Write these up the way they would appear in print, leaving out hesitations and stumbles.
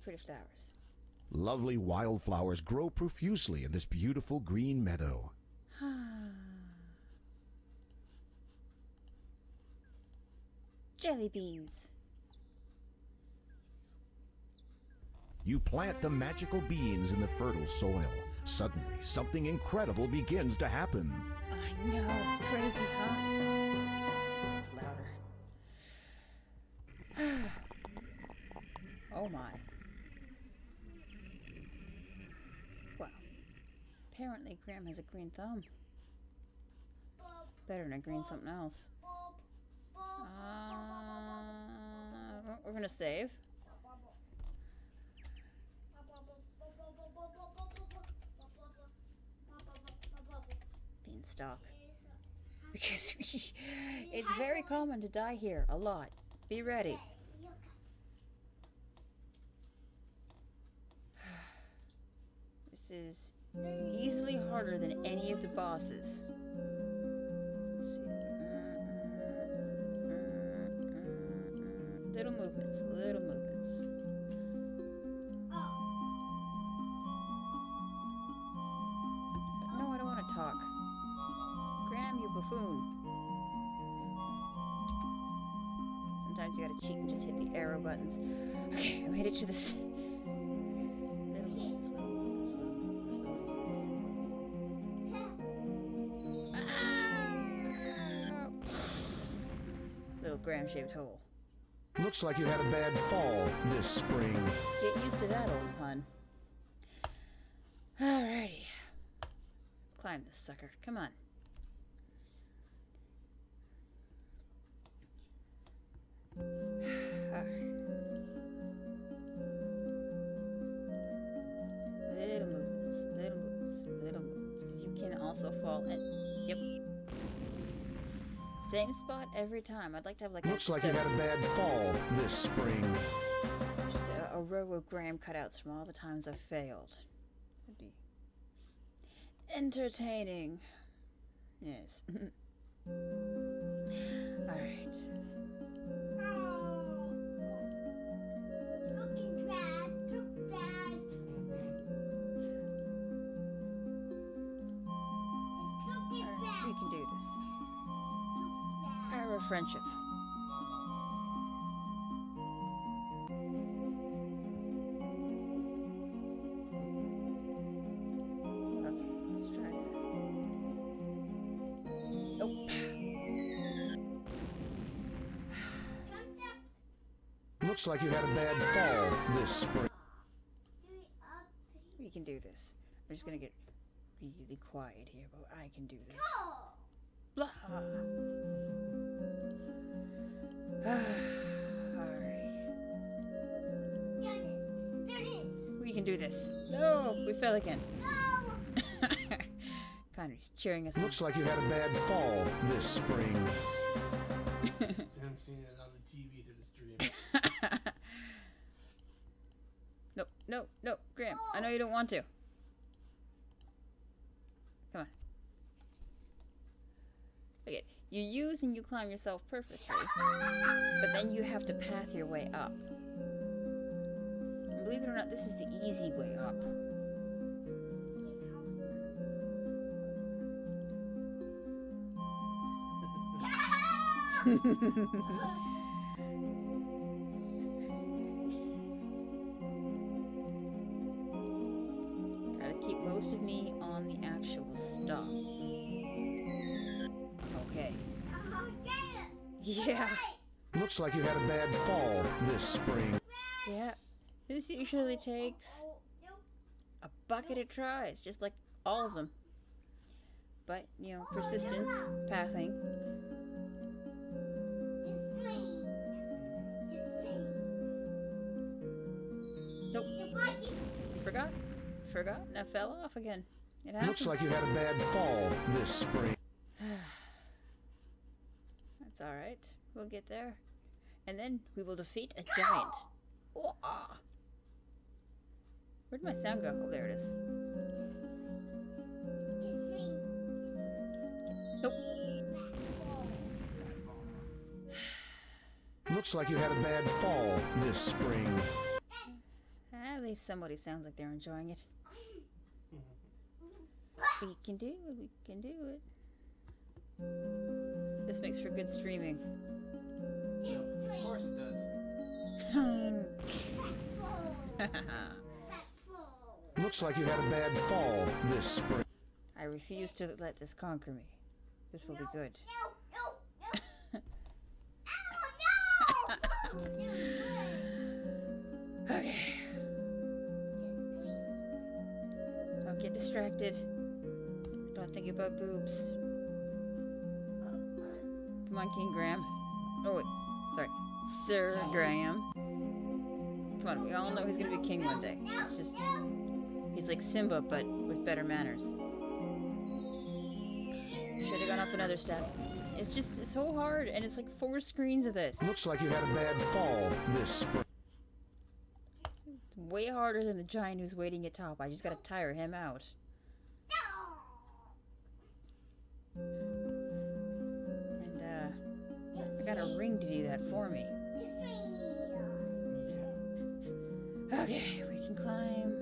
pretty flowers. Lovely wildflowers grow profusely in this beautiful green meadow. Jelly beans. You plant the magical beans in the fertile soil. Suddenly, something incredible begins to happen. I know, it's crazy, huh? It's louder. Oh my. Well, apparently Graham has a green thumb. Better than a green something else. We're gonna save. Beanstalk. Because it's very common to die here, a lot. Be ready. This is easily harder than any of the bosses. Let's see. Little movements, little movements. No, I don't want to talk. Graham, you buffoon. Sometimes you gotta cheat and just hit the arrow buttons. Okay, I made it to this. Little movements, little movements, little movements, little movements. Ah! Little Graham-shaped hole. Looks like you had a bad fall this spring. Get used to that, old pun. Alrighty. Let's climb this sucker. Come on. Alright. Little movements, little movements, little movements. Because you can also fall in. Yep. Same spot every time. I'd like to have like Looks like you had a bad fall this spring. Just a row of Graham cutouts from all the times I've failed. That'd be entertaining. Yes. Alright. We can do this. Power of friendship. Okay, let's try that. Nope. Looks like you had a bad fall this spring. We can do this. I'm just gonna get really quiet here, but I can do this. Blah. Alrighty. We can do this. No, we fell again. No. Connery's cheering us. Looks like you had a bad fall this spring. I'm seeing it on the TV through the stream. No, no, no, Graham. I know you don't want to. Come on. Okay, you use and you climb yourself perfectly, but then you have to path your way up. And believe it or not, this is the easy way up. Try to keep most of me on the actual stop. Okay. Yeah. Looks like you had a bad fall this spring. Yeah. This usually takes a bucket of tries, just like all of them. But, you know, persistence, pathing. Nope. You forgot? Forgot? And I fell off again. It happens. Looks like you had a bad fall this spring. That's alright. We'll get there. And then we will defeat a giant. Oh, ah. Where'd my sound go? Oh, there it is. Nope. Looks like you had a bad fall this spring. At least somebody sounds like they're enjoying it. We can do it, we can do it. This makes for good streaming. Of course it does. Looks like you had a bad fall this spring. I refuse to let this conquer me. This will be good. Okay. Don't get distracted. Don't think about boobs. Come on, King Graham. Oh, wait. Sorry. Sir Graham. Come on, we all know he's gonna be king one day. It's just... He's like Simba, but with better manners. Should have gone up another step. It's just it's so hard, and it's like 4 screens of this. Looks like you had a bad fall this spring. It's way harder than the giant who's waiting at top. I just gotta tire him out. And, I got a ring to do that for me. Okay, we can climb.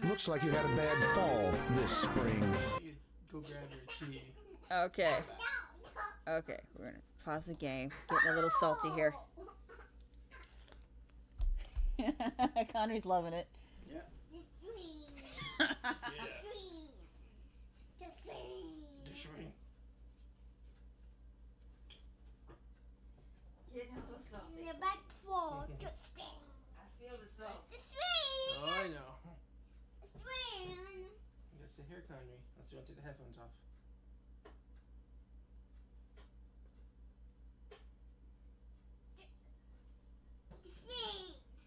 Looks like you had a bad fall this spring. You go grab your tea. Okay. Okay, we're gonna pause the game. Getting a little salty here. Connor's loving it. Yeah. Yeah. The shrink. Getting a little salty. The back floor. I feel the salt. Oh, I know. Swing. You gotta sit here, Connery. Unless you want to take the headphones off.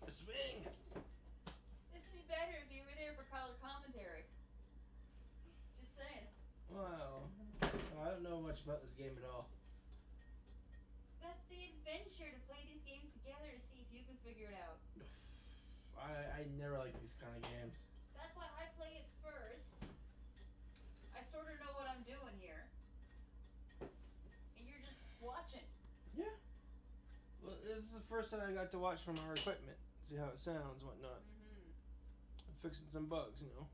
The swing! This would be better if you were there for color commentary. Just saying. Wow. I don't know much about this game at all. That's the adventure, to play these games together to see if you can figure it out. I never like these kind of games. That's why I play it first. I sort of know what I'm doing here. And you're just watching. Yeah. Well, this is the first time I got to watch from our equipment. See how it sounds and whatnot. I'm fixing some bugs, you know.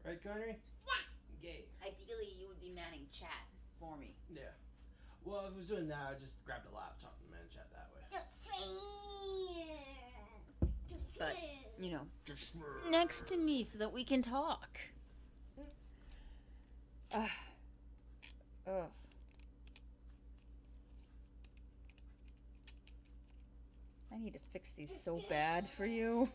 Right, Connery? Yeah. Yay. Ideally, you would be manning chat for me. Yeah. Well, if I was doing that, I'd just grab the laptop and man chat that way. But, you know, next to me so that we can talk. Ugh. I need to fix these so bad for you.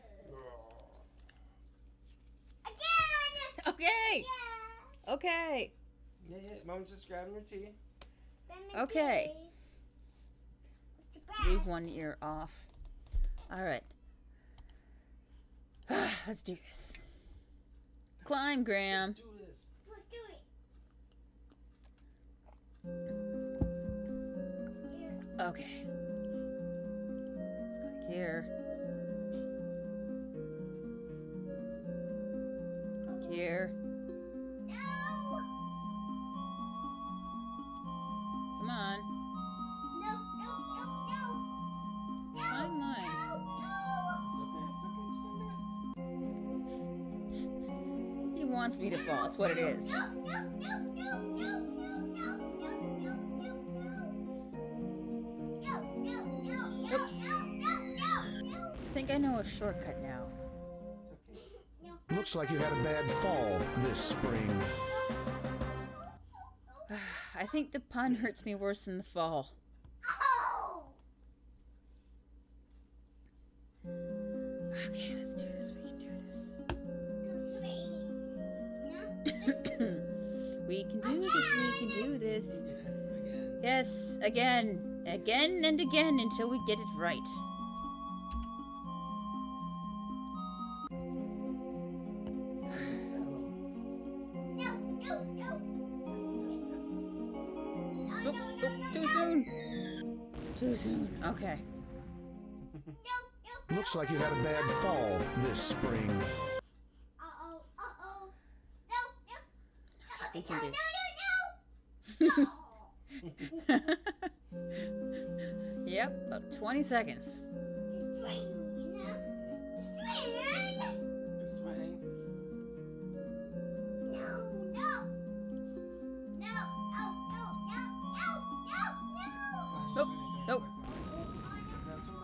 Again. Okay. Yeah. Okay. Yeah, Mom's just grabbing her tea. Okay. Leave one ear off. All right. Let's do this. Climb, Graham. Let's do this. Let's do it. Okay. Click here. Click here. No. Come on. No. No. No. No. Climb line. It's okay. Just gonna do it. He wants me to fall. That's what it is. No. No. No. No. No. No. Oops. I think I know a shortcut now. It's okay. Looks like you had a bad fall this spring. I think the pun hurts me worse than the fall. Okay, let's do this. We can do this. We can do this. We can do this. Yes, again. Yes, again. Again and again until we get it right. Oh, too soon. Too soon. Okay. Looks like you had a bad fall this spring. Uh-oh, uh-oh. No, no. We can do No. Yep, about 20 seconds. Swing. Nope, nope. That's what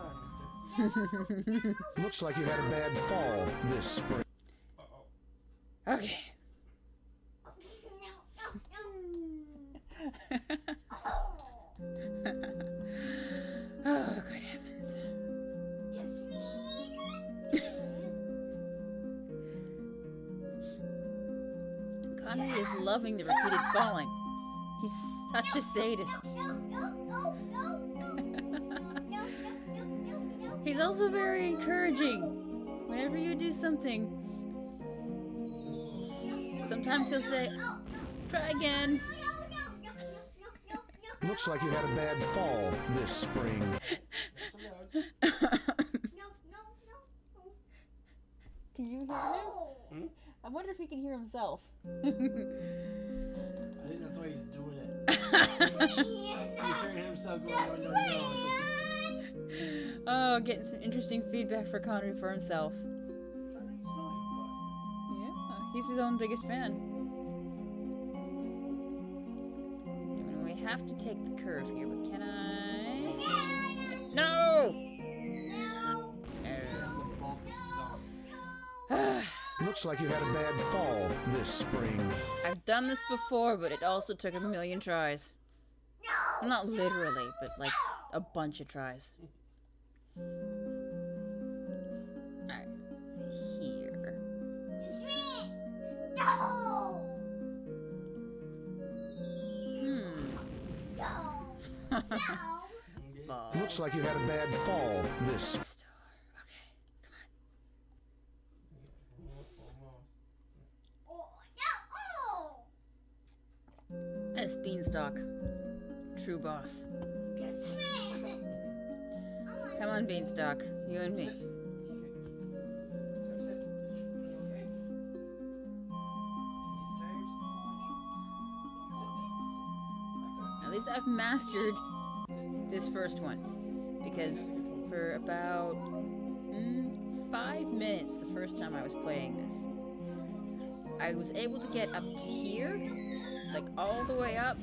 that, mister. Looks like you had a bad fall this spring. Uh-oh. Okay. Oh, good heavens. Connery is loving the repeated falling. He's such a sadist. He's also very encouraging. Whenever you do something, sometimes he'll say, try again. Looks like you had a bad fall this spring. Can you hear him? I wonder if he can hear himself. I think that's why he's doing it. He's hearing himself going, no. Oh, getting some interesting feedback for Connery for himself. Yeah, he's his own biggest fan. And we have to take the curve here, but can I? No! Looks like you had a bad fall this spring. I've done this before, but it also took a million tries. Well, not literally, but like a bunch of tries. Alright, here. Fall. Looks like you had a bad fall this. Store. Okay, come on. That's Beanstalk. True boss. Come on, Beanstalk. You and me. At least I've mastered this first one. Because for about 5 minutes the first time I was playing this, I was able to get up to here, like all the way up,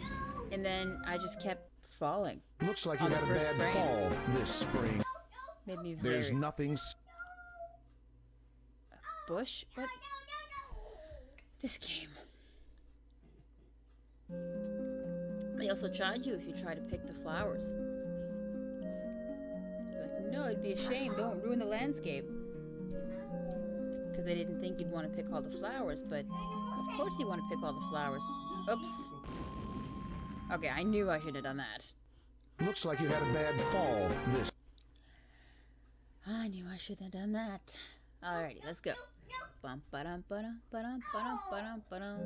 and then I just kept falling. Looks like you had a bad fall this spring. Made me very... There's nothing. Bush? What? This game. They also charge you if you try to pick the flowers. They're like, no, it'd be a shame. Don't ruin the landscape. Because they didn't think you'd want to pick all the flowers, but of course you want to pick all the flowers. Oops. Okay, I knew I should have done that. Looks like you had a bad fall this. I knew I should have done that. Alrighty, let's go. Bum ba-dum ba-dum ba-dum ba-dum ba-dum ba-dum.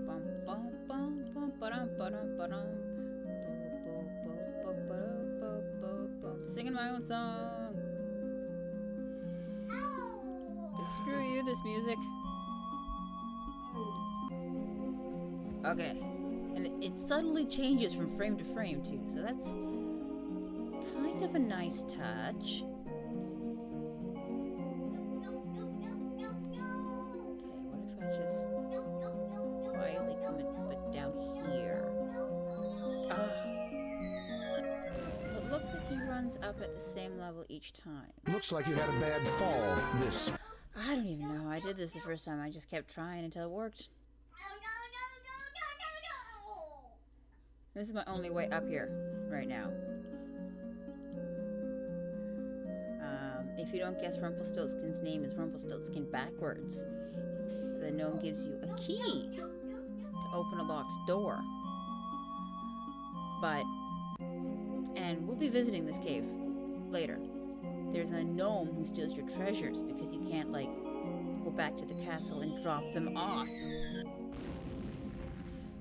Bum bum bum bum ba-dum ba-dum ba-dum. Singing my own song. But screw you, this music. Okay. And it subtly changes from frame to frame too, so that's kind of a nice touch. Okay, what if I just quietly come in, but down here? Ah. So it looks like he runs up at the same level each time. Looks like you had a bad fall this. I don't even know. I did this the first time. I just kept trying until it worked. This is my only way up here right now. If you don't guess Rumpelstiltskin's name is Rumpelstiltskin backwards, the gnome gives you a key to open a locked door. And we'll be visiting this cave later. There's a gnome who steals your treasures because you can't, like, go back to the castle and drop them off.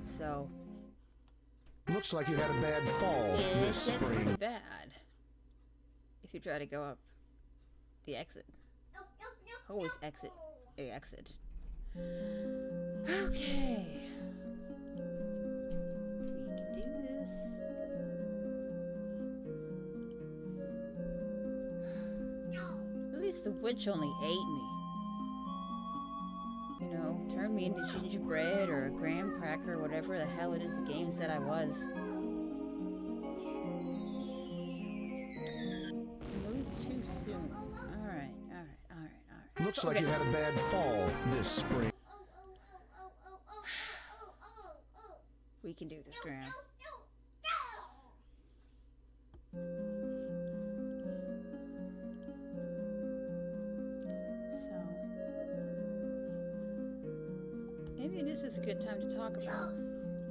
So... Looks like you had a bad fall It this gets pretty spring. bad if you try to go up the exit. Always exit. Exit. Okay. We can do this. At least the witch only ate me. You know, turned me into gingerbread or a graham cracker, whatever the hell it is the game said I was. Move too soon. Alright. Looks like you had a bad fall this spring. We can do this, Graham. So, maybe this is a good time to talk about.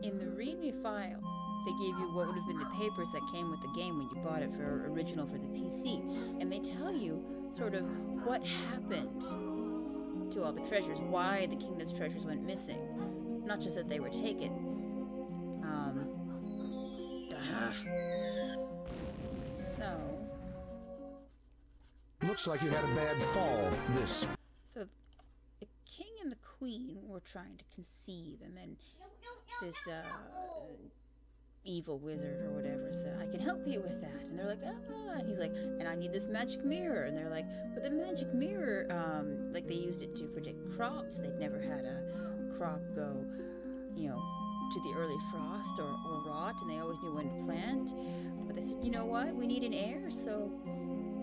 In the README file, they gave you what would have been the papers that came with the game when you bought it for original for the PC. And they tell you sort of what happened to all the treasures, why the kingdom's treasures went missing. Not just that they were taken. So... Looks like you had a bad fall this. So the king and the queen were trying to conceive, and then this evil wizard or whatever said, I can help you with that. And they're like, and he's like, and I need this magic mirror. And they're like, but the magic mirror, like they used it to predict crops. They'd never had a crop go, you know, to the early frost or rot, and they always knew when to plant. But they said, you know what, we need an heir, so,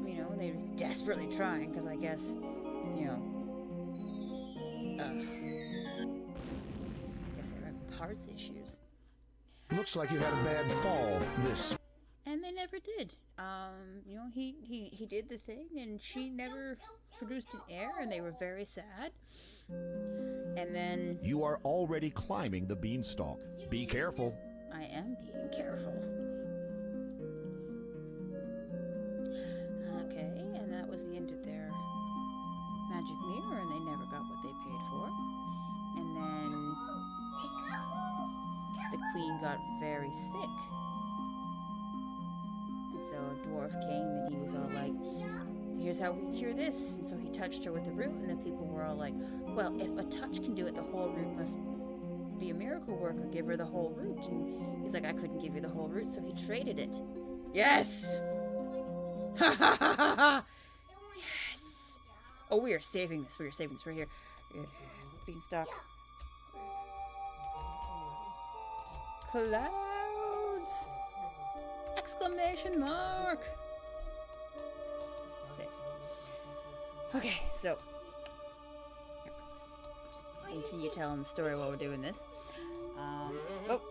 you know, they're desperately trying, because I guess, you know, I guess they were having parts issues. Looks like you had a bad fall this. And they never did. You know, he did the thing, and she never produced an heir, and they were very sad. And then... You are already climbing the beanstalk. Be careful. I am being careful. Okay, and that was the end of their magic mirror, and they never got what they paid for. And then the queen got very sick. And so a dwarf came, and he was all like, here's how we cure this. And so he touched her with the root, and the people were all like, well, if a touch can do it, the whole root must be a miracle worker. Give her the whole root. And he's like, I couldn't give you the whole root, so he traded it. Yes! Ha ha ha ha ha! Yes! Oh, we are saving this. We are saving this right here. Beanstalk. Clouds! Exclamation mark! Save. Okay, so just continue telling the story while we're doing this. Oh.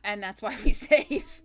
And that's why we save.